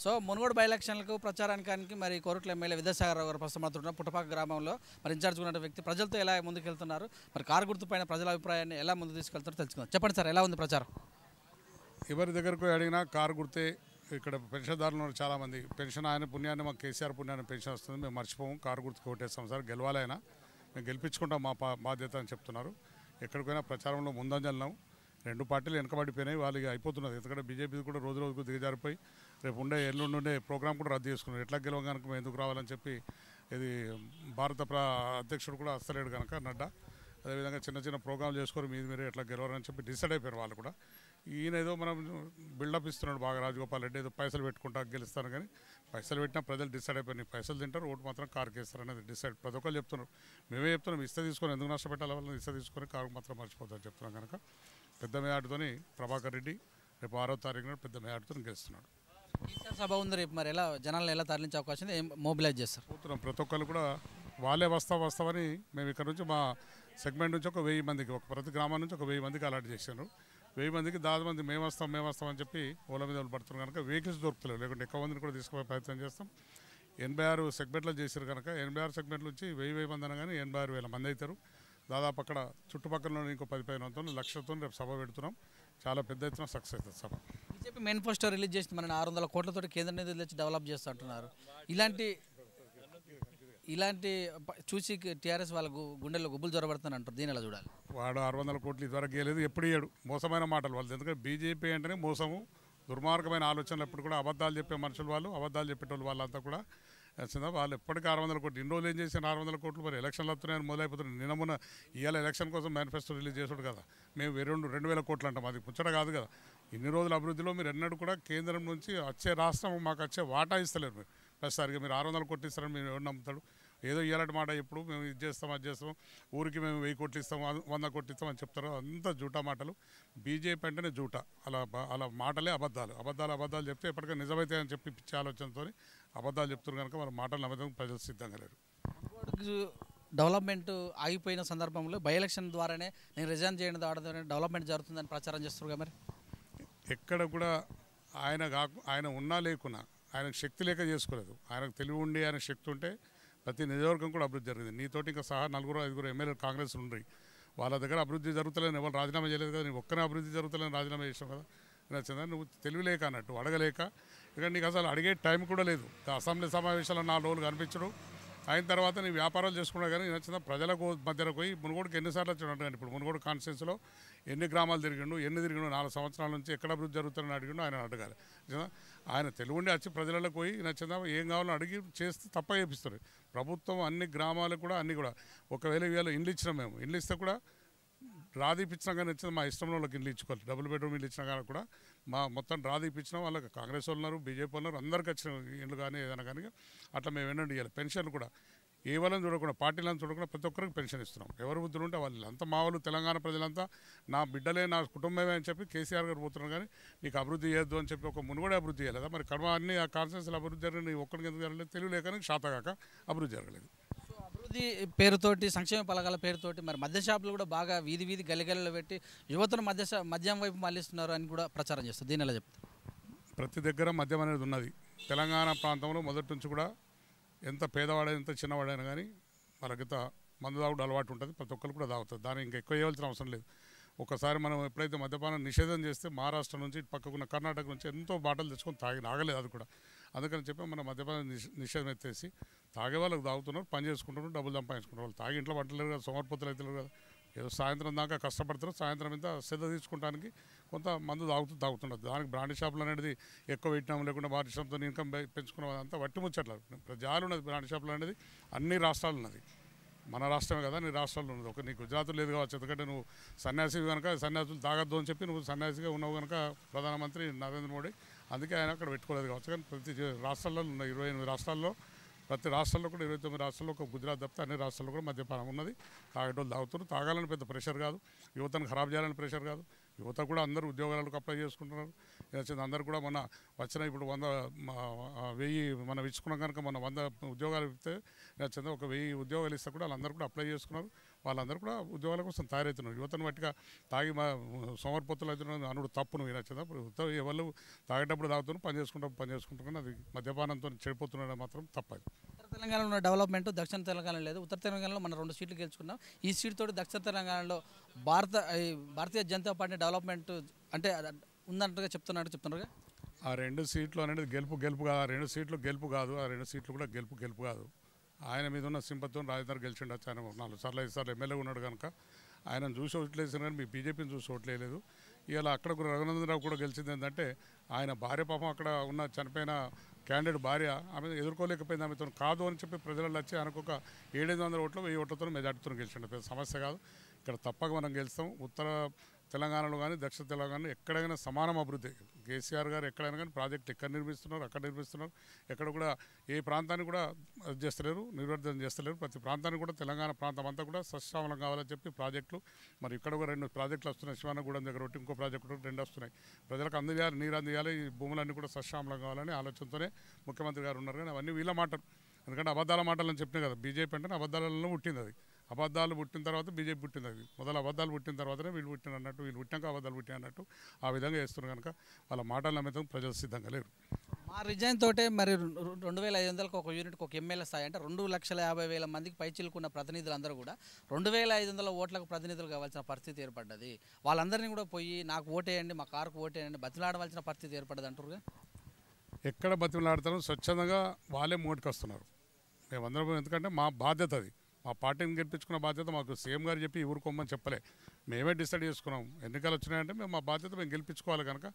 So Munugode by ఎలక్షన్లకు ప్రచారానికి మరి కోరుట్ల ఎమ్మెల్యే విద్యాసాగర్ గారు ప్రస్తుతం పుట్టపాక గ్రామంలో మరి ఇన్ఛార్జ్ ఉన్న వ్యక్తి ప్రజలతో ఎలా ముందుకెళ్తున్నారు, మరి కారు గుర్తుపైన ప్రజల అభిప్రాయాన్ని ఎలా ముందు తీసుకెళ్తారో తెలుసుకుందాం. చెప్పండి సార్, ఎలా ఉంది ప్రచారం? ఎవరి దగ్గరకు అడిగినా కారు గుర్తే. ఇక్కడ పెన్షన్దారులు ఉన్నారు చాలామంది. పెన్షన్ ఆయన పుణ్యాన్ని, మాకు కేసీఆర్ పుణ్యాన్ని పెన్షన్ వస్తుంది, మేము మర్చిపోము. కారు గుర్తుకు ఓటేస్తాం సార్, గెలవాలైనా మేము గెలిపించుకుంటాం, మా బాధ్యత అని చెప్తున్నారు. ఎక్కడికైనా ప్రచారంలో ముందంజల్నాం. రెండు పార్టీలు వెనకబడిపోయినాయి, వాళ్ళకి అయిపోతున్నది. ఎందుకంటే బీజేపీ కూడా రోజు రోజుకు దిగజారిపోయి రేపు ఎల్లుండే ప్రోగ్రాం కూడా రద్దు చేసుకున్నారు. ఎట్లా గెలవగానక మేము ఎందుకు రావాలని చెప్పి ఇది భారత అధ్యక్షుడు కూడా వస్తలేడు కనుక నడ్డా. అదేవిధంగా చిన్న చిన్న ప్రోగ్రాంలు చేసుకొని మీరే ఎట్లా గెలవాలని చెప్పి డిసైడ్ అయిపోయారు వాళ్ళు కూడా. ఈయన ఏదో మనం బిల్డప్ ఇస్తున్నాడు బాగా, రాజగోపాల్ రెడ్డి ఏదో పైసలు పెట్టుకుంటా గెలుస్తాను, కానీ పైసలు పెట్టినా ప్రజలు డిసైడ్ అయిపోయినాయి. పైసలు తింటారు, ఓటు మాత్రం కారుకి వేస్తారు అనేది డిసైడ్ ప్రతి ఒక్కరు చెప్తున్నారు. మేమే చెప్తున్నాం, ఇస్తే తీసుకొని ఎందుకు నష్టపెట్టాలి, వాళ్ళని ఇస్తే తీసుకొని కారు మాత్రం మర్చిపోతారని చెప్తున్నాం. కనుక పెద్ద మేయాడుతోని ప్రభాకర్ రెడ్డి రేపు 6వ తారీఖున పెద్ద మేయాడుతో గెలుస్తున్నాడు. సభ ఉంది రేపు, మరి ఎలా జనాలను ఎలా తరలించే అవకాశం మొబిలైజ్ చేస్తారు? పోతున్నాం, ప్రతి ఒక్కరు కూడా వాళ్ళే వస్తామని మేము ఇక్కడ నుంచి మా సెగ్మెంట్ నుంచి ఒక 1000 మందికి, ఒక ప్రతి గ్రామం నుంచి ఒక 1000 మందికి అలాట్ చేశారు. 1000 మందికి దాదాపు మంది మేము వస్తామని చెప్పి ఓల మీద పడుతున్నారు కనుక వెహికల్స్ దొరుకుతలేవు. లేకుంటే ఎక్కువ మందిని కూడా తీసుకుపోయే ప్రయత్నం చేస్తాం. 86 సెగ్మెంట్లు చేశారు కనుక 86 సెగ్మెంట్ల నుంచి 1000 మంది అనగానే 86,000 మంది అవుతారు. దాదాపు అక్కడ చుట్టుపక్కల ఇంకో 10,000 లక్షలతో రేపు సభ పెడుతున్నాం. చాలా పెద్ద ఎత్తున సక్సెస్ అవుతుంది సభ. బీజేపీ మేనిఫెస్టో రిలీజ్ చేసి మన 600 కోట్లతో కేంద్ర నిధులు తెచ్చి డెవలప్ చేస్తూ అంటున్నారు. ఇలాంటి చూసి టీఆర్ఎస్ వాళ్ళకు గుండెల్లో గుబ్బులు జ్వరబడుతుంది అంటారు. దీని ఎలా చూడాలి? వాడు 600 కోట్లు ఇదివరకు గేలేదు, ఎప్పుడు ఇయ్యాడు. మోసమైన మాటలు వాళ్ళు. ఎందుకంటే బీజేపీ అంటేనే మోసము, దుర్మార్గమైన ఆలోచనలు. ఎప్పుడు కూడా అబద్ధాలు చెప్పే మనుషులు వాళ్ళు, అబద్ధాలు చెప్పేటోళ్ళు వాళ్ళంతా కూడా వచ్చిందా. వాళ్ళు ఎప్పటికీ 600 కోట్లు, ఇన్ని రోజులు ఏం చేసిన 600 కోట్లు మరి ఎలక్షన్లు వస్తున్నాయని మొదలైపోతున్నాయి. నిన్నమున్న ఇవాళ ఎలక్షన్ కోసం మేనిఫెస్టో రిలీజ్ చేసాడు కదా, మేము 2,000 కోట్లు అంటాం. అది ముచ్చట కాదు కదా. ఇన్ని రోజుల అభివృద్ధిలో మీరు ఎన్నడూ కూడా కేంద్రం నుంచి వచ్చే రాష్ట్రం మాకు వచ్చే వాటా ఇస్తలేరు. మీరు ప్రస్తుతానికి మీరు 600 కోట్లు ఇస్తారని మీరు ఎవరు నమ్ముతాడు? ఏదో ఇలాంటి మాట ఎప్పుడు మేము ఇది చేస్తాం అది చేస్తాం, ఊరికి మేము 1000 కోట్లు ఇస్తాం, 100 కోట్లు ఇస్తాం అని చెప్తారు. అంత జూటా మాటలు. బీజేపీ అంటేనే జూటా. అలా మాటలే అబద్ధాలు చెప్తే ఎప్పటికైనా నిజమైతే అని చెప్పి పిచ్చే ఆలోచనతో అబద్ధాలు చెప్తున్నారు కనుక మన మాటలు నమ్మకం ప్రజలు సిద్ధంగా లేరు. డెవలప్మెంట్ ఆగిపోయిన సందర్భంలో బై ఎలక్షన్ ద్వారానే నేను రిజైన్ చేయడం ద్వారా డెవలప్మెంట్ జరుగుతుందని ప్రచారం చేస్తున్నారు. మరి ఎక్కడ కూడా ఆయన ఉన్నా లేకున్నా ఆయనకు శక్తి లేక చేసుకోలేదు. ఆయనకు తెలివి ఉండి ఆయన శక్తి ఉంటే ప్రతి నియోజకవర్గం కూడా అభివృద్ధి జరిగింది. నీతోటి ఇంకా సహా 4-5 ఎమ్మెల్యేలు కాంగ్రెస్ ఉండ్రి, వాళ్ళ దగ్గర అభివృద్ధి జరుగుతలేని ఎవరు రాజీనామా చేయలేదు కదా. నీవు ఒక్కనే అభివృద్ధి జరుగుతలేని రాజీనామా చేసావు కదా. నచ్చిందా? నువ్వు తెలివిలేక అన్నట్టు, అడగలేక. ఇక నీకు అసలు అడిగే టైం కూడా లేదు. అసెంబ్లీ సమావేశాలు 4 రోజులు కనిపించడం అయిన తర్వాత నీ వ్యాపారాలు చేసుకున్నా కానీ నచ్చిందా. ప్రజలకు మధ్యలో పోయి మునుగోడుకి ఎన్నిసార్లు వచ్చాడు కానీ ఇప్పుడు మునుగోడు కాన్స్టిట్యూన్సీలో ఎన్ని గ్రామాలు తిరిగిండు, 4 సంవత్సరాల నుంచి ఎక్కడ అభివృద్ధి జరుగుతుందని అడిగిండు. ఆయన అడగాలి. ఆయన తెలుగుండి వచ్చి ప్రజలకు పోయి నచ్చిందా ఏం కావాలో అడిగి చేస్తే తప్ప చేపిస్తారు. ప్రభుత్వం అన్ని గ్రామాలకు కూడా అన్నీ కూడా ఒకవేళ ఇవాళ ఇండ్లు ఇచ్చినాం, మేము ఇండ్లు ఇస్తే కూడా రాదీపించినా కానీ వచ్చింది మా ఇష్టంలో వాళ్ళకి ఇల్లు ఇచ్చుకోవాలి. డబుల్ బెడ్రూమ్ ఇల్లు ఇచ్చినా కానీ కూడా మొత్తం రాదీపించినాం. వాళ్ళకి కాంగ్రెస్ వాళ్ళు ఉన్నారు, బీజేపీ వాళ్ళు ఉన్నారు, అందరికీ వచ్చిన ఇండ్లు కానీ ఏదైనా కానీ అట్లా మేము ఎన్నండి ఇవ్వాలి. పెన్షన్లు కూడా కేవలం చూడకుండా, పార్టీలను చూడకుండా ప్రతి ఒక్కరికి పెన్షన్ ఇస్తున్నాం. ఎవరు బుద్ధులు ఉంటే వాళ్ళు అంతా మా వాళ్ళు తెలంగాణ ప్రజలంతా నా బిడ్డలే నా కుటుంబమే అని చెప్పి కేసీఆర్ గారు పోతున్నారు. కానీ నీకు అభివృద్ధి చేయొద్దు అని చెప్పి ఒక మునుగోడే అభివృద్ధి చేయలేదా? మరి కడమ అన్ని ఆ కాన్స్టిట్యూన్సీలు అభివృద్ధి జరిగింది, ఒక్కడికి ఎందుకు జరగలేదు? తెలియలేక శాతగాక అభివృద్ధి జరగలేదు. అభివృద్ధి పేరుతోటి, సంక్షేమ పథకాల పేరుతోటి మరి మద్య షాపులు కూడా బాగా వీధి గల్లిగల్లలో పెట్టి యువతను మద్యం వైపు మళ్ళిస్తున్నారు అని కూడా ప్రచారం చేస్తారు. దీని ఎలా చెప్తారు? ప్రతి దగ్గర మద్యం అనేది ఉన్నది. తెలంగాణ ప్రాంతంలో మొదటి నుంచి కూడా ఎంత పేదవాడైనా ఎంత చిన్నవాడైనా కానీ వాళ్ళకింత మందు తాగుడు అలవాటు ఉంటుంది. ప్రతి ఒక్కరు కూడా తాగుతుంది. దానికి ఇంకా ఎక్కువ చేయవలసిన అవసరం లేదు. ఒకసారి మనం ఎప్పుడైతే మద్యపానం నిషేధం చేస్తే మహారాష్ట్ర నుంచి పక్కకున్న కర్ణాటక నుంచి ఎంతో బాటలు తెచ్చుకొని ఆగలేదు అది కూడా. అందుకని చెప్పి మన మద్యపానం నిషేధం ఎత్తేసి తాగే వాళ్ళకి తాగుతున్నారు, పని చేసుకుంటున్నారు, డబ్బులు సంపాదించుకుంటారు. వాళ్ళు తాగి ఇంట్లో పట్టలేరు కదా, సోమరిపోతులు అవుతలేరు కదా. ఏదో సాయంత్రం దాకా కష్టపడతారు, సాయంత్రం ఇంత శ్రద్ధ తీసుకోవడానికి కొంత మందు తాగుతున్నారు. దానికి బ్రాండీ షాపులు అనేది ఎక్కువ పెట్టినాం, లేకుండా వాటి షాప్తో ఇన్కమ్ పెంచుకున్న అంతా వట్టి ముచ్చట్లేదు. ప్రజలు ఉన్నది బ్రాండీ షాపులు అనేది అన్ని రాష్ట్రాలు ఉన్నది. మన రాష్ట్రమే కదా, నీ రాష్ట్రాల్లో ఉన్నది. ఒక నీ గుజరాత్ లేదు కావచ్చు, ఎందుకంటే నువ్వు సన్యాసి కనుక సన్యాసులు తాగద్దు అని చెప్పి నువ్వు సన్యాసిగా ఉన్నావు కనుక ప్రధానమంత్రి నరేంద్ర మోడీ, అందుకే ఆయన అక్కడ పెట్టుకోలేదు కావచ్చు. కానీ ప్రతి రాష్ట్రాల్లో ఉన్నాయి 28 రాష్ట్రాల్లో, ప్రతి రాష్ట్రాల్లో కూడా 29 రాష్ట్రాల్లో ఒక గుజరాత్ తప్పితే అన్ని రాష్ట్రాల్లో కూడా మద్యపానం ఉన్నది. తాగేటోళ్ళు తాగుతున్నారు. తాగాలని పెద్ద ప్రెషర్ కాదు, యువతను ఖరాబ్ చేయాలని ప్రెషర్ కాదు. యువత కూడా అందరూ ఉద్యోగాలకు అప్లై చేసుకుంటున్నారు. అందరూ కూడా మన వచ్చిన ఇప్పుడు 1000 మనం ఇచ్చుకున్నాం కనుక మన 100 ఉద్యోగాలు ఇస్తే ఒక 1000 ఉద్యోగాలు ఇస్తే కూడా వాళ్ళందరూ కూడా అప్లై చేసుకున్నారు. వాళ్ళందరూ కూడా ఉద్యోగాల కోసం తయారవుతున్నారు. యువతను బట్టిగా తాగి మా సోమరిపోతులు అవుతున్నారు అనుడు తప్పును వినొచ్చిందా. ఇప్పుడు ఎవరు తాగేటప్పుడు తాగుతున్నారు, పని చేసుకుంటున్నారు. అది మద్యపానంతో చెడిపోతున్నాడు మాత్రం తప్పదు. ఉత్తర తెలంగాణలో ఉన్న డెవలప్మెంట్ దక్షిణ తెలంగాణలో లేదు. ఉత్తర తెలంగాణలో మనం 2 సీట్లు గెలుచుకున్నాం. ఈ సీట్ తోటి దక్షిణ తెలంగాణలో భారతీయ జనతా పార్టీ డెవలప్మెంట్ అంటే ఉందంటగా చెప్తున్నారుగా. ఆ 2 సీట్లు అనేది గెలుపు కాదు. ఆ 2 సీట్లు గెలుపు కాదు. ఆ 2 సీట్లు కూడా గెలుపు కాదు. ఆయన మీద ఉన్న సింపతితో రాజేందర్ గెలిచిండొచ్చు. ఆయన 4 సార్లు 5 సార్లు ఎమ్మెల్యే ఉన్నాడు కనుక ఆయనను చూసి ఓట్లేసారు, కానీ మీ బీజేపీని చూసి ఓట్లేదు. ఇలా అక్కడ కూడా రఘునందనరావు కూడా గెలిచింది ఏంటంటే ఆయన భార్య పాపం అక్కడ ఉన్న చనిపోయిన క్యాండిడేట్ భార్య ఆమె ఎదుర్కోలేకపోయింది. ఆమెతో కాదు అని చెప్పి ప్రజలలో వచ్చి ఆయనకు ఒక 700 ఓట్లు 1000 ఓట్లతో మెజార్టీతో గెలిచిండు. పెద్ద సమస్య కాదు. ఇక్కడ తప్పక మనం గెలుస్తాం. ఉత్తర తెలంగాణలో కానీ దక్షిణ తెలంగాణలో ఎక్కడైనా సమానం అభివృద్ధి. కేసీఆర్ గారు ఎక్కడైనా కానీ ప్రాజెక్టులు ఎక్కడ నిర్మిస్తున్నారు, అక్కడ నిర్మిస్తున్నారు. ఎక్కడ కూడా ఏ ప్రాంతాన్ని కూడా చేస్తలేరు, నిర్వర్ధన చేస్తలేరు. ప్రతి ప్రాంతాన్ని కూడా తెలంగాణ ప్రాంతం అంతా కూడా సస్యశ్యామలం కావాలని చెప్పి ప్రాజెక్టులు మరి ఇక్కడ కూడా 2 ప్రాజెక్టులు వస్తున్నాయి. శివానగూడెం దగ్గర ఒకటి, ఇంకో ప్రాజెక్టు 2 వస్తున్నాయి. ప్రజలకు అందియాలి, నీరు అందియాలి, ఈ భూములన్నీ కూడా సస్యశ్యామలం కావాలని ఆలోచనతోనే ముఖ్యమంత్రి గారు ఉన్నారు. కానీ అవన్నీ వీళ్ళ మాటలు. ఎందుకంటే అబద్ధాల మాటలు అని చెప్పినా కదా, బీజేపీ అంటే అబద్ధాలలో పుట్టింది. అది అబద్ధాలు పుట్టిన తర్వాత బీజేపీ పుట్టింది. అది మొదలు అబద్ధాలు పుట్టిన తర్వాతనే వీళ్ళు పుట్టిన అన్నట్టు, వీళ్ళు పుట్టినాక అబద్ధాలు పుట్టిన అన్నట్టు ఆ విధంగా చేస్తున్నారు. కనుక వాళ్ళ మాటలు నమ్మేందుకు ప్రజలు సిద్ధంగా లేరు. మా రిజైన్ తోటే మరి 2500కు ఒక యూనిట్కి ఒక ఎమ్మెల్యే స్థాయి అంటే 2,50,000 మందికి పైచిలుకున్న ప్రతినిధులందరూ కూడా 2500 ఓట్లకు ప్రతినిధులు కావాల్సిన పరిస్థితి ఏర్పడ్డది. వాళ్ళందరినీ కూడా పోయి నాకు ఓటేయండి, మా కారుకు ఓటేయండి బతిలాడవలసిన పరిస్థితి ఏర్పడ్డది అంటారుగా. ఎక్కడ బతిమలాడతారో స్వచ్ఛందంగా వాళ్ళే మోటికి వస్తున్నారు. మేమందరం ఎందుకంటే మా బాధ్యత అది. మా పార్టీని గెలిపించుకున్న బాధ్యత మాకు సీఎం గారు చెప్పి ఊరుకోమని చెప్పలే, మేమే డిసైడ్ చేసుకున్నాం. ఎన్నికలు వచ్చినాయంటే మేము మా బాధ్యత మేము గెలిపించుకోవాలి కనుక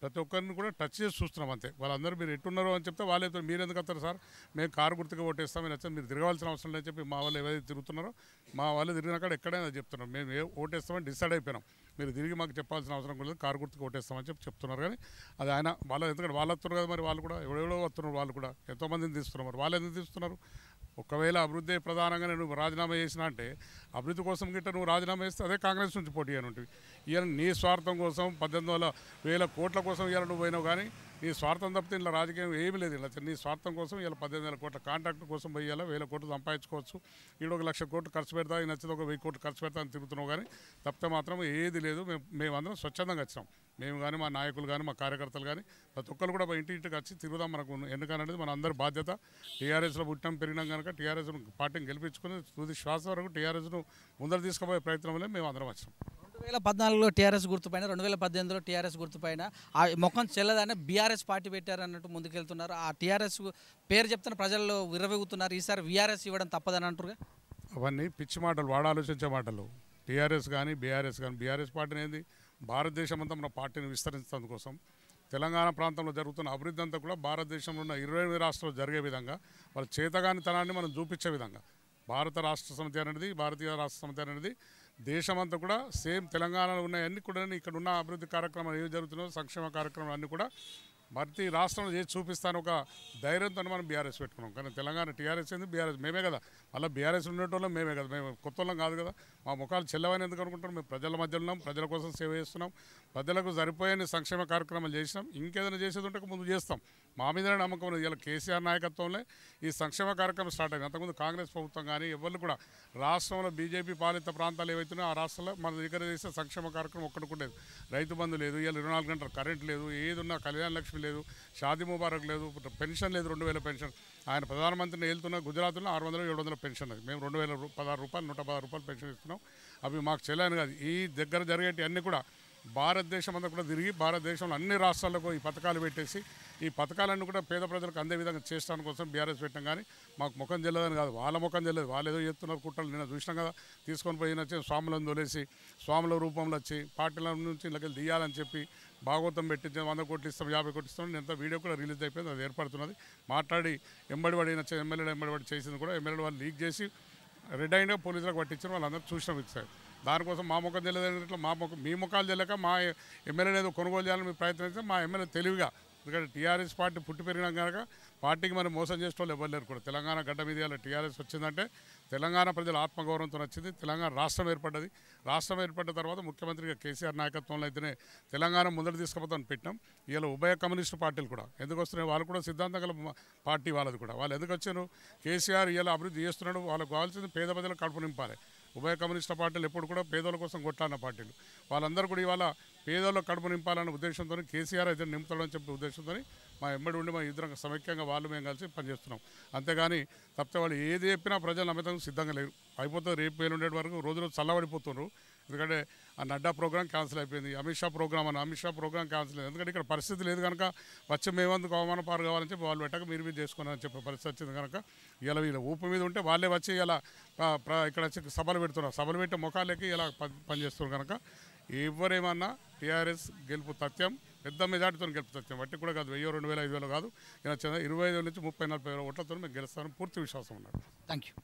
ప్రతి ఒక్కరిని కూడా టచ్ చేసి చూస్తున్నాం అంతే. వాళ్ళందరూ మీరు ఎట్టున్నారో అని చెప్తే వాళ్ళేతో మీరు ఎందుకు వస్తారు సార్, మేము కారు గుర్తుగా ఓటేస్తాం, మీరు తిరగవలసిన అవసరం లేదని చెప్పి మా వాళ్ళు ఏవైతే తిరుగుతున్నారో మా వాళ్ళు తిరిగినాక ఎక్కడైనా చెప్తున్నాం. మేము ఓటేస్తామని డిసైడ్ అయిపోయినాం. మీరు తిరిగి మాకు చెప్పాల్సిన అవసరం కూడా లేదు, కారు గుర్తుకు ఓటేస్తామని చెప్పి చెప్తున్నారు. కానీ అది ఆయన వాళ్ళ ఎందుకంటే వాళ్ళు వస్తున్నారు కదా, మరి వాళ్ళు కూడా ఎవడెవడో వస్తున్నారు. వాళ్ళు కూడా ఎంతోమందిని తీస్తున్నారు. మరి వాళ్ళు ఎందుకు తీస్తున్నారు? ఒకవేళ అభివృద్ధి ప్రధానంగా నువ్వు రాజీనామా చేసినా అంటే అభివృద్ధి కోసం గిట్ట నువ్వు రాజీనామా చేస్తే అదే కాంగ్రెస్ నుంచి పోటీ అని ఉంటుంది. ఇవాళ నీ స్వార్థం కోసం 18,000 కోట్ల కోసం ఇవాళ నువ్వు పోయినావు. కానీ నీ స్వార్థం తప్పితే ఇలా రాజకీయం ఏమీ లేదు. ఇలా నీ స్వార్థం కోసం ఇలా 18,000 కోట్ల కాంట్రాక్ట్ కోసం పోయాలా 1000 కోట్లు సంపాదించుకోవచ్చు. ఈడ 1,00,000 కోట్లు ఖర్చు పెడతా, ఈ నచ్చితే ఒక 1000 కోట్లు ఖర్చు పెడతా అని తిరుగుతున్నావు. కానీ తప్పితే మాత్రం ఏది లేదు. మేమందరం స్వచ్ఛందంగా వచ్చినాం. మేము కానీ మా నాయకులు కానీ మా కార్యకర్తలు కానీ ప్రతి ఒక్కరు కూడా ఇంటికి వచ్చి తిరుగుదాం. మనకు ఎన్నికనేది మన అందరి బాధ్యత. టీఆర్ఎస్లో పుట్టినాం పెరిగినాం కనుక టీఆర్ఎస్ పార్టీని గెలిపించుకుని తుది శ్వాస వరకు టీఆర్ఎస్ను ముందరు తీసుకుపోయే ప్రయత్నంలో మేము అందరం వచ్చినాం. 2014లో టీఆర్ఎస్ గుర్తుపైన 2018లో టీఆర్ఎస్ గుర్తుపైన ఆ మొఖం చెల్లదని బీఆర్ఎస్ పార్టీ పెట్టారన్నట్టు ముందుకెళ్తున్నారు. ఆ టీఆర్ఎస్ పేరు చెప్తున్న ప్రజల్లో విర్రవీగుతున్నారు. ఈసారి వీఆర్ఎస్ ఇవ్వడం తప్పదని అంటారుగా. అవన్నీ పిచ్చి మాటలు, వాడు ఆలోచించే మాటలు. టీఆర్ఎస్ కానీ బీఆర్ఎస్ కానీ, బీఆర్ఎస్ పార్టీని ఏంది భారతదేశం అంతా మన పార్టీని విస్తరించడం కోసం తెలంగాణ ప్రాంతంలో జరుగుతున్న అభివృద్ధి అంతా కూడా భారతదేశంలో ఉన్న 28 రాష్ట్రాల్లో జరిగే విధంగా వాళ్ళ చేతగానితనాన్ని మనం చూపించే విధంగా భారతీయ రాష్ట్ర సమితి అనేది దేశమంతా కూడా సేమ్ తెలంగాణలో ఉన్న అన్ని కూడా ఇక్కడ ఉన్న అభివృద్ధి కార్యక్రమాలు ఏవి జరుగుతున్నాయో సంక్షేమ కార్యక్రమాలు అన్నీ కూడా ప్రతి రాష్ట్రంలో చేసి చూపిస్తాను ఒక ధైర్యంతో మనం బీఆర్ఎస్ పెట్టుకున్నాం. కానీ తెలంగాణ టీఆర్ఎస్ ఏంది, బీఆర్ఎస్ మేమే కదా. మళ్ళీ బీఆర్ఎస్ ఉండేటోళ్ళం మేమే కదా, మేము కొత్త వాళ్ళం కాదు కదా. మా ముఖాలు చెల్లవని ఎందుకు అనుకుంటాం? మేము ప్రజల మధ్యలో ఉన్నాం, ప్రజల కోసం సేవ చేస్తున్నాం, ప్రజలకు సరిపోయే సంక్షేమ కార్యక్రమాలు చేసినాం. ఇంకేదైనా చేసేది ఉంటే ముందు చేస్తాం. మా మీదనే నమ్మకం ఉంది. ఇలా కేసీఆర్ నాయకత్వంలో ఈ సంక్షేమ కార్యక్రమం స్టార్ట్ అయింది. అంతకుముందు కాంగ్రెస్ ప్రభుత్వం కానీ ఎవరు కూడా రాష్ట్రంలో బీజేపీ పాలిత ప్రాంతాలు ఏవైతున్నాయో ఆ రాష్ట్రంలో మన దగ్గర చేసే సంక్షేమ కార్యక్రమం ఒక్కడికి ఉండేది. రైతు బంధు లేదు, ఇలా 24 గంటల కరెంట్ లేదు, ఏది ఉన్నా కళ్యాణ లక్ష్మి లేదు, షాదీ ముబారక్ లేదు, పెన్షన్ లేదు, 2000 పెన్షన్. ఆయన ప్రధానమంత్రిని వెళ్తున్న గుజరాత్లో 600, 700 పెన్షన్. అది మేము 2016 రూపాయలు 116 రూపాయలు పెన్షన్ ఇస్తున్నాం. అవి మాకు చెల్లాను కాదు. ఈ దగ్గర జరిగేటి అన్నీ కూడా భారతదేశం అంతా కూడా తిరిగి భారతదేశంలో అన్ని రాష్ట్రాలకు ఈ పథకాలు పెట్టేసి ఈ పథకాలన్నీ కూడా పేద ప్రజలకు అందే విధంగా చేయడానికి కోసం బీఆర్ఎస్ పెట్టాం. కానీ మాకు ముఖం చెల్లదని కాదు, వాళ్ళ ముఖం చెల్లదు. వాళ్ళు ఏదో చేస్తున్నారు కుట్రలు. నేను చూసినాం కదా, తీసుకొని పోయిన వచ్చి స్వాములను తోలేసి స్వాముల రూపంలో వచ్చి పార్టీల నుంచి ఇళ్ళకి తీయాలని చెప్పి భాగవతం పెట్టించి 100 కోట్లు ఇస్తాం, 50 కోట్లు ఇస్తాం. ఎంత వీడియో కూడా రిలీజ్ అయిపోయింది, అది ఏర్పడుతున్నది. మాట్లాడి ఎంబడిపడి ఎమ్మెల్యేలు ఎంబడిపడి చేసింది కూడా ఎమ్మెల్యేలు వాళ్ళు లీక్ చేసి రెడ్ అయినా పోలీసులకు పట్టించారు. వాళ్ళందరూ చూసినాం ఇచ్చారు. దానికోసం మా ముఖం తెలియదు, మీ ముఖాలు తెలియక మా ఎమ్మెల్యేలు ఏదో కొనుగోలు చేయాలని మీరు ప్రయత్నిస్తే మా ఎమ్మెల్యే తెలివిగా, ఎందుకంటే టీఆర్ఎస్ పార్టీ పుట్టి పెరిగినాం కనుక పార్టీకి మనం మోసం చేసే వాళ్ళు ఇవ్వలేరు కూడా. తెలంగాణ గడ్డ మీద ఇలా టీఆర్ఎస్ వచ్చిందంటే తెలంగాణ ప్రజల ఆత్మగౌరవంతో వచ్చింది. తెలంగాణ రాష్ట్రం ఏర్పడ్డది. రాష్ట్రం ఏర్పడ్డ తర్వాత ముఖ్యమంత్రిగా కేసీఆర్ నాయకత్వంలో అయితేనే తెలంగాణ ముందర తీసుకుపోతామని పెట్టాం. ఇలా ఉభయ కమ్యూనిస్టు పార్టీలు కూడా ఎందుకు వస్తున్నాయి, వాళ్ళు కూడా సిద్ధాంతం గల పార్టీ వాళ్ళది కూడా. వాళ్ళు ఎందుకు వచ్చారు, కేసీఆర్ ఇలా అభివృద్ధి చేస్తున్నాడు, వాళ్ళకు కావాల్సింది పేద ప్రజలకు కడుపు నింపాలి. ఉభయ కమ్యూనిస్టు పార్టీలు ఎప్పుడు కూడా పేదల కోసం కొట్లాడిన పార్టీలు. వాళ్ళందరూ కూడా ఇవాళ పేదల కడుపు నింపాలన్న ఉద్దేశంతో కేసీఆర్ అయితే నింపుతాడని చెప్పే ఉద్దేశంతో మా ఎమ్మడి ఉండి మా ఇద్దరం సమైక్యంగా వాళ్ళు మేము కలిసి పనిచేస్తున్నాం. అంతేగాని తప్పితే వాళ్ళు ఏది చెప్పినా ప్రజలు నమ్మేందుకు సిద్ధంగా లేరు. అయిపోతుంది రేపు వేలుండేటి వరకు రోజు చల్లబడిపోతున్నారు. ఎందుకంటే ఆ నడ్డా ప్రోగ్రామ్ క్యాన్సిల్ అయిపోయింది, అమిత్ షా ప్రోగ్రామ్ క్యాన్సిల్ అయింది. ఎందుకంటే ఇక్కడ పరిస్థితి లేదు కనుక వచ్చి మేమందుకు అవమాన పారు కావాలని చెప్పి వాళ్ళు పెట్టక మీరు చేసుకున్నారని చెప్పే పరిస్థితి వచ్చింది కనుక ఇలా వీళ్ళ ఊపు మీద ఉంటే వాళ్ళే వచ్చి ఇలా ఇక్కడ వచ్చి సభలు పెడుతున్నారు. సభలు పెట్టే ముఖాలకి ఇలా పనిచేస్తున్నారు కనుక ఎవరేమన్నా టీఆర్ఎస్ గెలుపు తథ్యం, పెద్ద మెజార్టీతో గెలుపు తథ్యం. బట్టి కూడా కాదు 1000, 2000, 5000 కాదు, ఇలా 25,000 నుంచి 30,000, 40,000 ఓట్లతో మేము గెలుస్తామని పూర్తి విశ్వాసం ఉన్నాడు. Thank you.